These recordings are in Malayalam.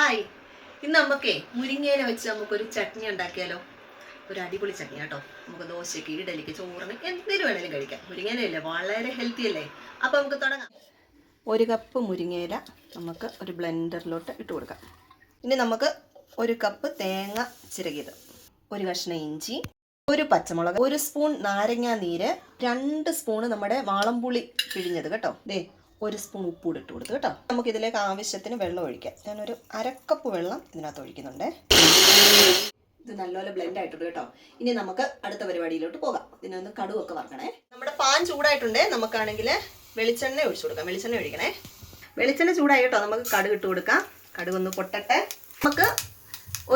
ഹായ്, ഇന്ന് നമുക്കേ മുരിങ്ങയില വെച്ച് നമുക്കൊരു ചട്നി ഉണ്ടാക്കിയാലോ. ഒരു അടിപൊളി ചട്നി കേട്ടോ. നമുക്ക് ദോശയ്ക്ക്, ഇഡലിക്ക്, ചോറിന് എന്തിനു വേണേലും കഴിക്കാം. മുരിങ്ങയിലല്ലേ, വളരെ ഹെൽത്തി അല്ലേ. അപ്പോൾ നമുക്ക് തുടങ്ങാം. ഒരു കപ്പ് മുരിങ്ങയില നമുക്ക് ഒരു ബ്ലെൻഡറിലോട്ട് ഇട്ട് കൊടുക്കാം. ഇനി നമുക്ക് ഒരു കപ്പ് തേങ്ങ ചിരകിയത്, ഒരു കഷ്ണം ഇഞ്ചി, ഒരു പച്ചമുളക്, ഒരു സ്പൂൺ നാരങ്ങാ നീര്, 2 സ്പൂണ് നമ്മുടെ വാളംപുളി പിഴിഞ്ഞത് കേട്ടോ. ദേ ഒരു സ്പൂൺ ഉപ്പൂടി ഇട്ട് കൊടുത്തു കേട്ടോ. നമുക്ക് ഇതിലേക്ക് ആവശ്യത്തിന് വെള്ളം ഒഴിക്കാം. ഞാനൊരു അരക്കപ്പ് വെള്ളം ഇതിനകത്ത് ഒഴിക്കുന്നുണ്ട്. ഇത് നല്ലപോലെ ബ്ലെൻഡ് ആയിട്ടുണ്ട് കേട്ടോ. ഇനി നമുക്ക് അടുത്ത പരിപാടിയിലോട്ട് പോകാം. ഇതിനൊന്ന് കടുവൊക്കെ വറക്കണേ. നമ്മുടെ പാൻ ചൂടായിട്ടുണ്ട്. നമുക്കാണെങ്കിൽ വെളിച്ചെണ്ണ ഒഴിച്ചു കൊടുക്കാം. വെളിച്ചെണ്ണ ഒഴിക്കണേ. വെളിച്ചെണ്ണ ചൂടായി കേട്ടോ. നമുക്ക് കടുക് ഇട്ട് കൊടുക്കാം. കടുകൊന്ന് പൊട്ടട്ടെ. നമുക്ക്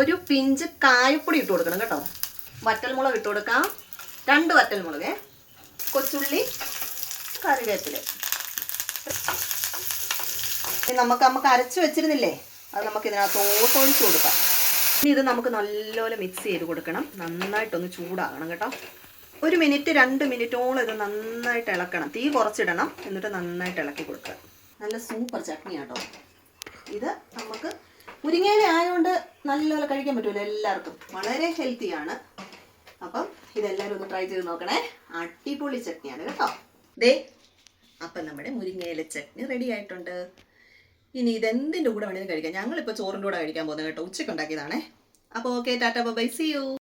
ഒരു പിഞ്ച് കായപ്പൊടി ഇട്ട് കൊടുക്കണം കേട്ടോ. വറ്റൽമുളക് ഇട്ട് കൊടുക്കാം. 2 വറ്റൽമുളക്, കൊച്ചുള്ളി, കറിവേപ്പില. നമുക്ക് അരച്ചു വെച്ചിരുന്നില്ലേ, അത് നമുക്ക് ഇതിനകത്ത് ഒഴിച്ചു കൊടുക്കാം. ഇനി ഇത് നമുക്ക് നല്ലപോലെ മിക്സ് ചെയ്ത് കൊടുക്കണം. നന്നായിട്ടൊന്ന് ചൂടാകണം കേട്ടോ. 1 മിനിറ്റ് 2 മിനിറ്റോളം ഇത് നന്നായിട്ട് ഇളക്കണം. തീ കുറച്ചിടണം. എന്നിട്ട് നന്നായിട്ട് ഇളക്കി കൊടുക്കുക. നല്ല സൂപ്പർ ചട്നി കേട്ടോ. ഇത് നമുക്ക് മുരിങ്ങയില ആയതുകൊണ്ട് നല്ലപോലെ കഴിക്കാൻ പറ്റുമല്ലോ എല്ലാവർക്കും. വളരെ ഹെൽത്തിയാണ്. അപ്പം ഇതെല്ലാവരും ഒന്ന് ട്രൈ ചെയ്ത് നോക്കണേ. അടിപൊളി ചട്നിയാണ് കേട്ടോ. ദേ അപ്പം നമ്മുടെ മുരിങ്ങയില ചട്നി റെഡി ആയിട്ടുണ്ട്. ഇനി ഇതെന്തിൻ്റെ കൂടെ വേണമെങ്കിലും കഴിക്കാം. ഞങ്ങളിപ്പോൾ ചോറിൻ്റെ കൂടെ കഴിക്കാൻ പോകുന്നത് കേട്ടോ. ഉച്ചയ്ക്ക് ഉണ്ടാക്കിയതാണേ. അപ്പോൾ okay, tata bye, see U.